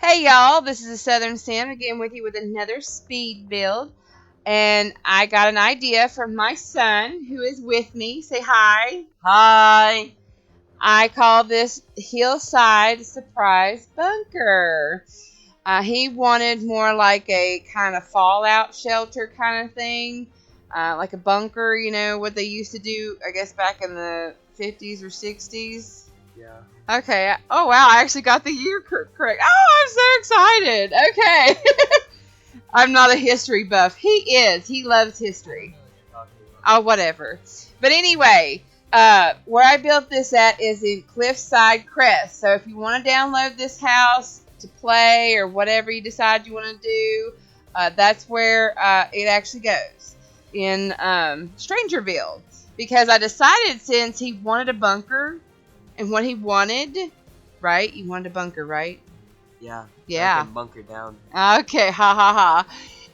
Hey y'all, this is the Southern Sim again with you with another speed build. And I got an idea from my son who is with me. Say hi. Hi. I call this Hillside Surprise Bunker. He wanted more like a kind of fallout shelter kind of thing. Like a bunker, you know, what they used to do, I guess, back in the 50s or 60s. Yeah. Okay. Oh, wow. I actually got the year correct. Oh, I'm so excited. Okay. I'm not a history buff. He is. He loves history. Oh, whatever. But anyway, where I built this at is in Cliffside Crest. So if you want to download this house to play or whatever you decide you want to do, that's where it actually goes in Strangerville. Because I decided since he wanted a bunker and what he wanted, right? You wanted a bunker, right? Yeah. Yeah. I can bunker down. Okay, ha ha ha.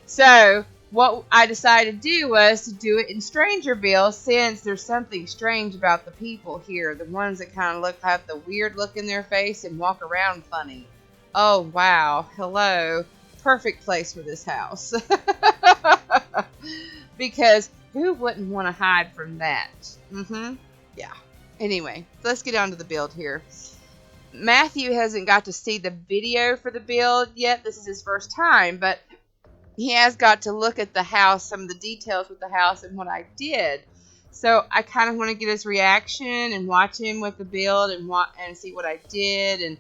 So, what I decided to do was to do it in Strangerville since there's something strange about the people here. The ones that kind of have the weird look in their face and walk around funny. Oh, wow. Hello. Perfect place for this house. Because who wouldn't want to hide from that? Yeah. Anyway, let's get on to the build here. Matthew hasn't got to see the video for the build yet. This is his first time, but he has got to look at the house, some of the details with the house and what I did. So I kind of want to get his reaction and watch him with the build and see what I did. And,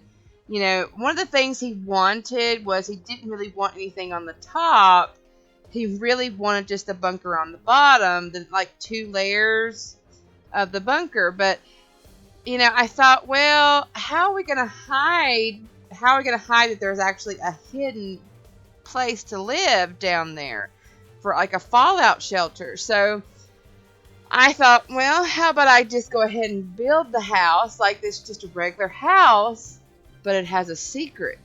you know, one of the things he wanted was he didn't really want anything on the top. He really wanted just a bunker on the bottom, like 2 layers of the bunker. But you know, I thought, well, how are we going to hide that there's actually a hidden place to live down there for like a fallout shelter? So I thought, well, how about I just go ahead and build the house like this, just a regular house, but it has a secret.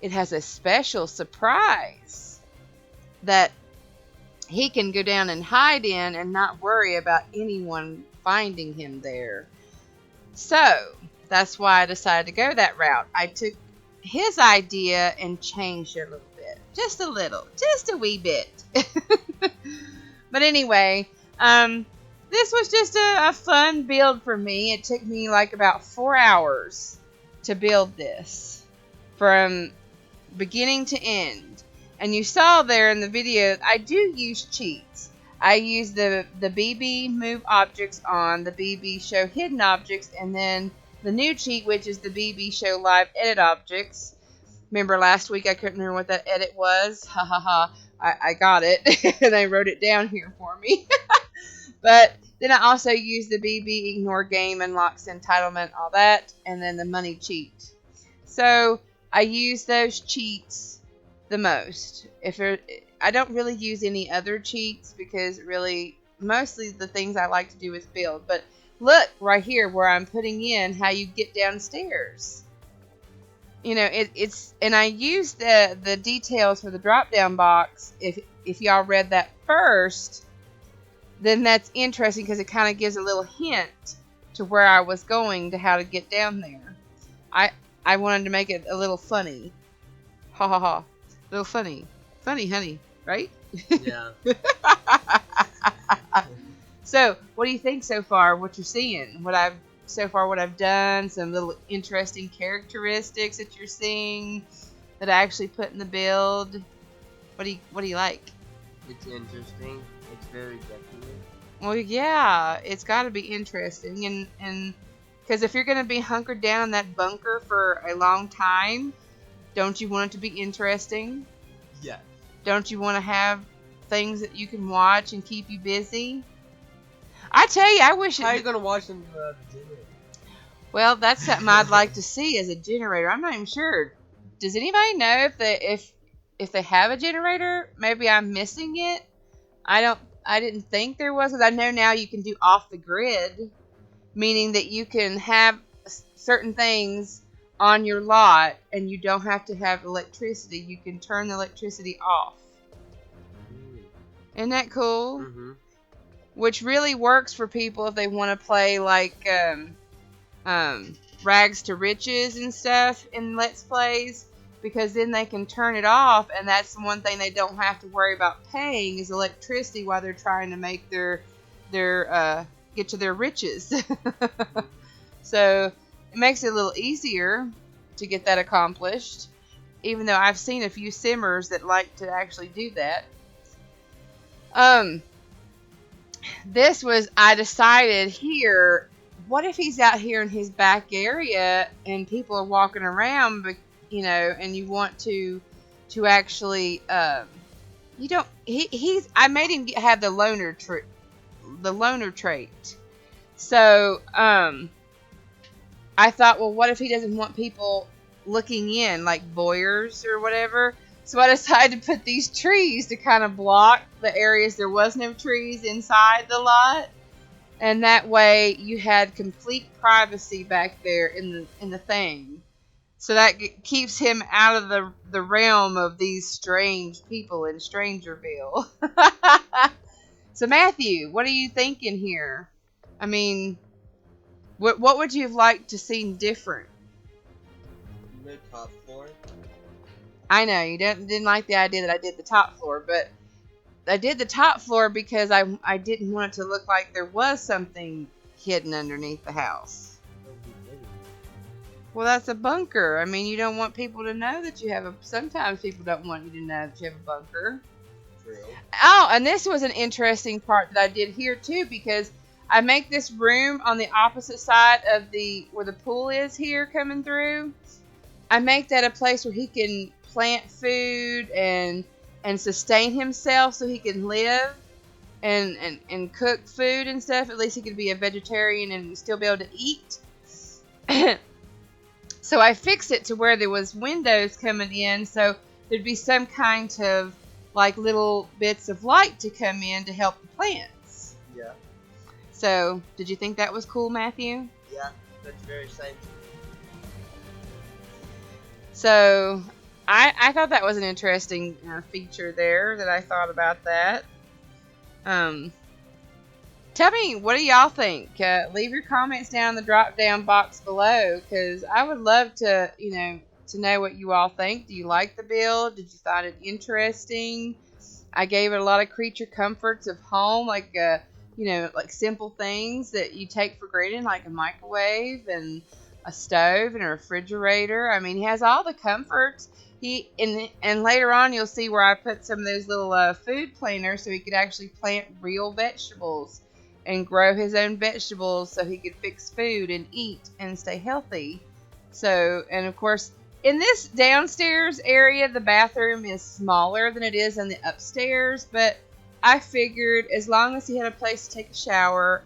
It has a special surprise that he can go down and hide in and not worry about anyone finding him there. So, that's why I decided to go that route. I took his idea and changed it a little bit. Just a little. Just a wee bit. But anyway, this was just a fun build for me. It took me like about 4 hours to build this. From beginning to end. And you saw there in the video, I do use cheats. I use the BB move objects on, the BB show hidden objects, and then the new cheat, which is the BB show live edit objects. Remember last week I couldn't remember what that edit was? Ha ha ha. I got it, and I wrote it down here for me. But then I also use the BB ignore game, unlocks entitlement, all that, and then the money cheat. So I use those cheats the most. I don't really use any other cheats because really mostly the things I like to do is build. But look right here where I'm putting in how you get downstairs. You know, it's and I use the details for the drop down box. If y'all read that first, then that's interesting because it kind of gives a little hint to where I was going to how to get down there. I wanted to make it a little funny. Ha ha ha. A little funny. Funny, honey. Right? Yeah. So, what do you think so far? What you're seeing? What I've done? Some little interesting characteristics that you're seeing that I actually put in the build. What do you like? It's interesting. It's very decorative. Well, yeah, it's got to be interesting, and because if you're going to be hunkered down in that bunker for a long time, don't you want it to be interesting? Yeah. Don't you want to have things that you can watch and keep you busy? I tell you, I wish. How are you gonna watch them the generator? Well, that's something I'd like to see as a generator. I'm not even sure. Does anybody know if they have a generator? Maybe I'm missing it. I didn't think there was. 'Cause I know now you can do off the grid, meaning that you can have certain things on your lot and you don't have to have electricity. You can turn the electricity off. Isn't that cool? Mm-hmm. Which really works for people if they want to play like rags to riches and stuff in Let's Plays. because then they can turn it off, and that's the one thing they don't have to worry about paying is electricity while they're trying to make their get to their riches. So it makes it a little easier to get that accomplished, even though I've seen a few simmers that like to actually do that. I decided here, what if he's out here in his back area and people are walking around, but and you want to actually, I made him have the loner trait. So, I thought, well, what if he doesn't want people looking in, like voyeurs or whatever? So I decided to put these trees to kind of block the areas there was no trees inside the lot. And that way you had complete privacy back there in the thing. So that keeps him out of the realm of these strange people in Strangerville. So Matthew, what are you thinking here? I mean, what would you have liked to seen different? The top floor. I know you didn't like the idea that I did the top floor, but I did the top floor because I didn't want it to look like there was something hidden underneath the house. Well, that's a bunker. I mean, you don't want people to know that you have sometimes people don't want you to know that you have a bunker. True. Oh, and this was an interesting part that I did here too, because I make this room on the opposite side of where the pool is here coming through. I make that a place where he can plant food and sustain himself so he can live and cook food and stuff. At least he could be a vegetarian and still be able to eat. So I fixed it to where there was windows coming in, so there'd be some kind of like little bits of light to come in to help the plants. Yeah. So, did you think that was cool, Matthew? Yeah, that's very scientific. So, I thought that was an interesting feature there that I thought about that. Tell me, what do y'all think? Leave your comments down in the drop-down box below, because I would love to, to know what you all think. Do you like the build? Did you find it interesting? I gave it a lot of creature comforts of home, like like simple things that you take for granted, like a microwave and a stove and a refrigerator. I mean, he has all the comforts. And later on, you'll see where I put some of those little food planters so he could actually plant real vegetables and grow his own vegetables so he could fix food and eat and stay healthy. So, and of course, in this downstairs area, the bathroom is smaller than it is in the upstairs, but I figured as long as he had a place to take a shower,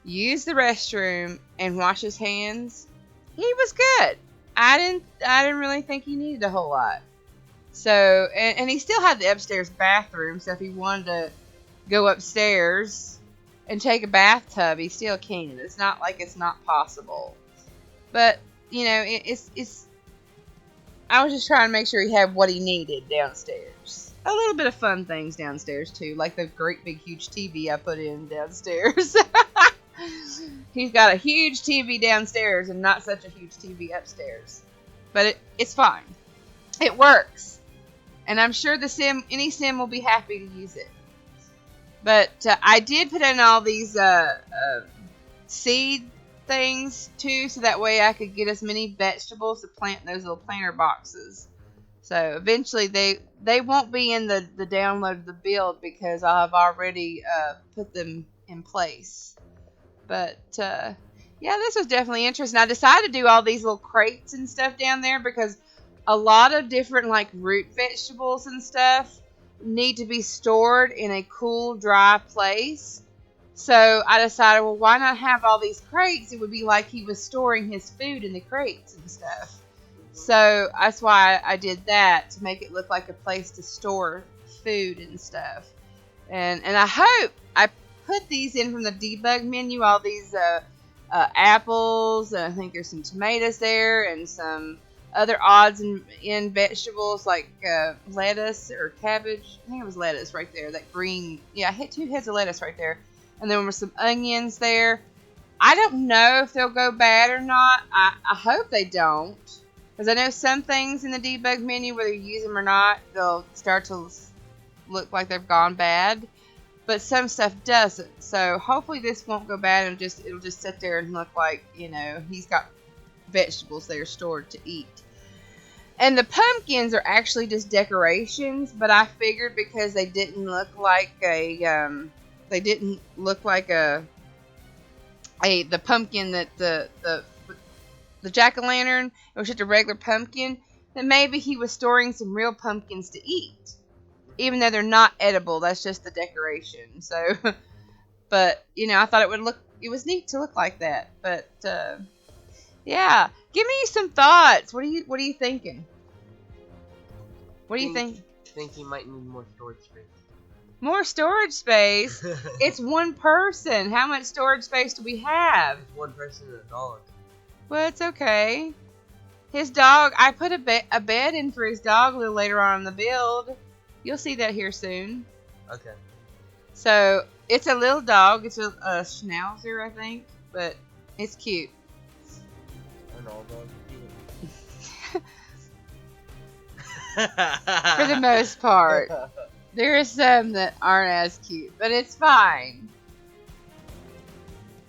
use the restroom, and wash his hands, he was good. I didn't really think he needed a whole lot. So, and he still had the upstairs bathroom, so if he wanted to go upstairs and take a bathtub, he still can. It's not like it's not possible. But, it's I was just trying to make sure he had what he needed downstairs. A little bit of fun things downstairs, too, like the great big huge TV I put in downstairs. He's got a huge TV downstairs and not such a huge TV upstairs. But it's fine. It works. And I'm sure any sim will be happy to use it. But I did put in all these seed things too, so that way I could get as many vegetables to plant in those little planter boxes. So eventually they won't be in the download of the build because I have already put them in place. But yeah, this was definitely interesting. I decided to do all these little crates and stuff down there because a lot of different like root vegetables and stuff need to be stored in a cool, dry place. So I decided, well, why not have all these crates? It would be like he was storing his food in the crates and stuff. So that's why I did that, to make it look like a place to store food and stuff. And I hope I put these in from the debug menu, all these apples, and I think there's some tomatoes there, and some other odds and end vegetables like lettuce or cabbage. I think it was lettuce right there, that green. Yeah, I hit 2 heads of lettuce right there. And then there were some onions there. I don't know if they'll go bad or not. I hope they don't, Because I know some things in the debug menu, whether you use them or not, they'll start to look like they've gone bad. But some stuff doesn't. So hopefully this won't go bad and it'll just sit there and look like, he's got vegetables there stored to eat. And the pumpkins are actually just decorations, but I figured because they didn't look like the pumpkin that the jack-o'-lantern, it was just a regular pumpkin, that maybe he was storing some real pumpkins to eat. Even though they're not edible, that's just the decoration. So, but, I thought it was neat to look like that. But, yeah. Give me some thoughts. What are you thinking? What do you think? I think he might need more storage space. More storage space? It's one person. How much storage space do we have? It's one person and a dog. Well, it's okay. His dog, I put a bed in for his dog a little later on in the build. You'll see that here soon. Okay. So, it's a little dog. It's a schnauzer, I think. But it's cute. And all dogs For the most part. There are some that aren't as cute, but it's fine.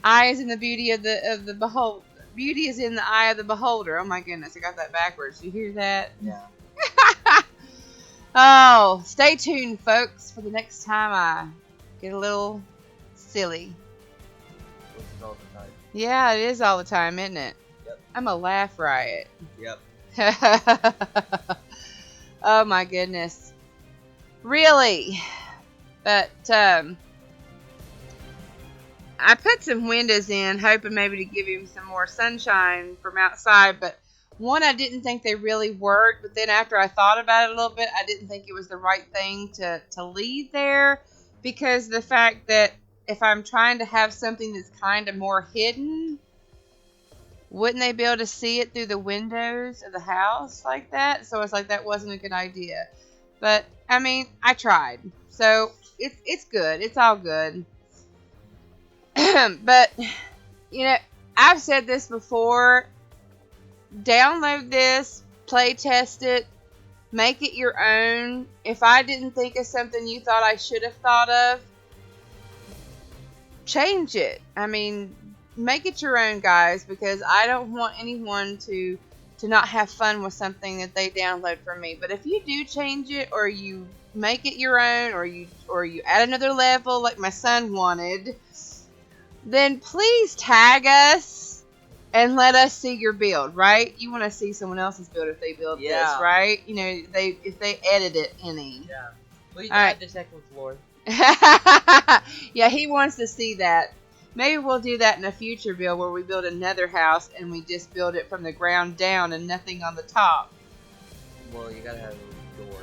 Eyes in the beauty of the behold. Beauty is in the eye of the beholder. Oh my goodness, I got that backwards. You hear that? Yeah. Oh, stay tuned, folks, for the next time I get a little silly. Which is all the time. Yeah, it is all the time, isn't it? Yep. I'm a laugh riot. Yep. Oh my goodness. Really? But, I put some windows in, hoping maybe to give him some more sunshine from outside, but one, I didn't think they really worked, but then after I thought about it a little bit, I didn't think it was the right thing to leave there, because the fact that if I'm trying to have something that's kind of more hidden, wouldn't they be able to see it through the windows of the house like that? So it's like that wasn't a good idea. But, I mean, I tried. So, it's good. It's all good. But, I've said this before. Download this, play test it, make it your own. If I didn't think of something you thought I should have thought of, change it. I mean, make it your own, guys, because I don't want anyone to not have fun with something that they download from me. But if you do change it, or you make it your own, or you add another level like my son wanted, then please tag us and let us see your build, right? You want to see someone else's build if they build this, right? If they edit it any. Yeah. Please All add right. the second floor. Yeah, he wants to see that. Maybe we'll do that in a future build where we build another house and we just build it from the ground down and nothing on the top. Well, you gotta have a door.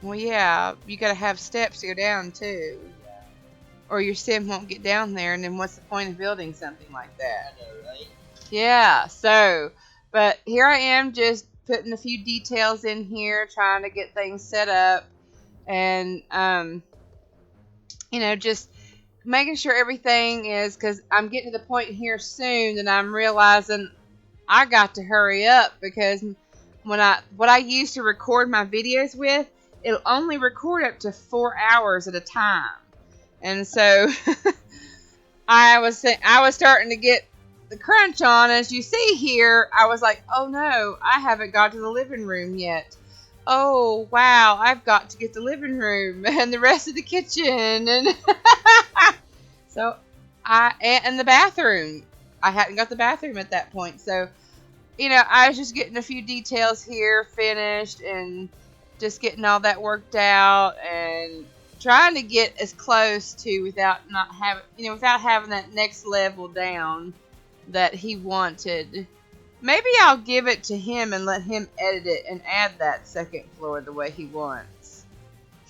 Well, yeah, you gotta have steps to go down too. Yeah. Or your sim won't get down there, and then what's the point of building something like that? I know, right? Yeah, so, but here I am just putting a few details in here, trying to get things set up, and, just making sure everything is, because I'm getting to the point here soon that I'm realizing I got to hurry up, because what I use to record my videos with, it'll only record up to 4 hours at a time. And so I was starting to get the crunch on. As you see here, I was like, oh no, I haven't got to the living room yet. Oh wow, I've got to get the living room and the rest of the kitchen, and so and the bathroom. I hadn't got the bathroom at that point, so I was just getting a few details here finished and just getting all that worked out and trying to get as close to without having that next level down that he wanted. Maybe I'll give it to him and let him edit it and add that second floor the way he wants.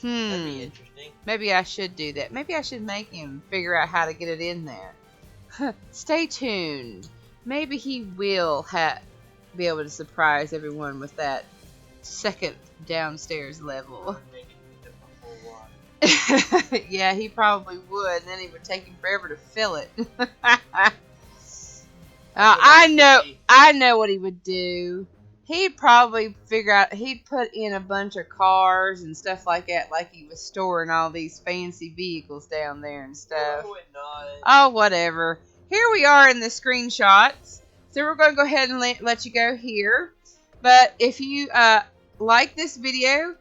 That'd be interesting. Maybe I should do that. Maybe I should make him figure out how to get it in there. Stay tuned. Maybe he will be able to surprise everyone with that second downstairs level. Yeah, he probably would, and then it would take him forever to fill it. I know what he would do. he'd probably figure out, he'd put in a bunch of cars and stuff like that, like he was storing all these fancy vehicles down there and stuff. No, it not. Oh, whatever. Here we are in the screenshots. So we're going to go ahead and let you go here. But if you like this video,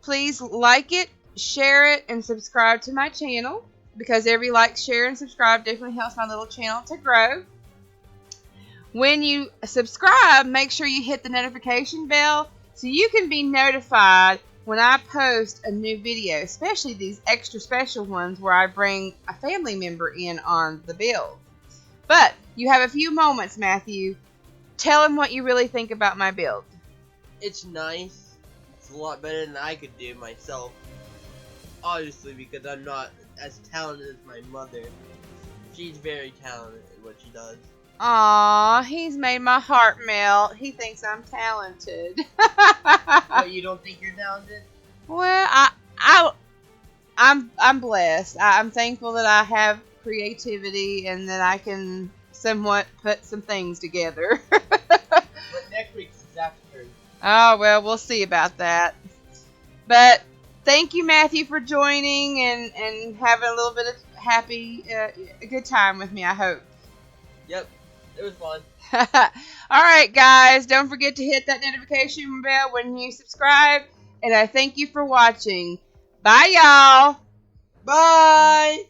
please like it, share it, and subscribe to my channel. Because every like, share, and subscribe definitely helps my little channel to grow. When you subscribe, make sure you hit the notification bell so you can be notified when I post a new video, especially these extra special ones where I bring a family member in on the build. But you have a few moments, Matthew. Tell him what you really think about my build. It's nice. It's a lot better than I could do myself. Obviously, because I'm not as talented as my mother. She's very talented at what she does. Aw, he's made my heart melt. He thinks I'm talented. What, you don't think you're talented? Well, I'm blessed. I'm thankful that I have creativity and that I can somewhat put some things together. But next week's Zach's turn. Oh, well, we'll see about that. But thank you, Matthew, for joining and having a little bit of a good time with me, I hope. Yep, it was fun. Alright, guys, don't forget to hit that notification bell when you subscribe. And I thank you for watching. Bye, y'all. Bye!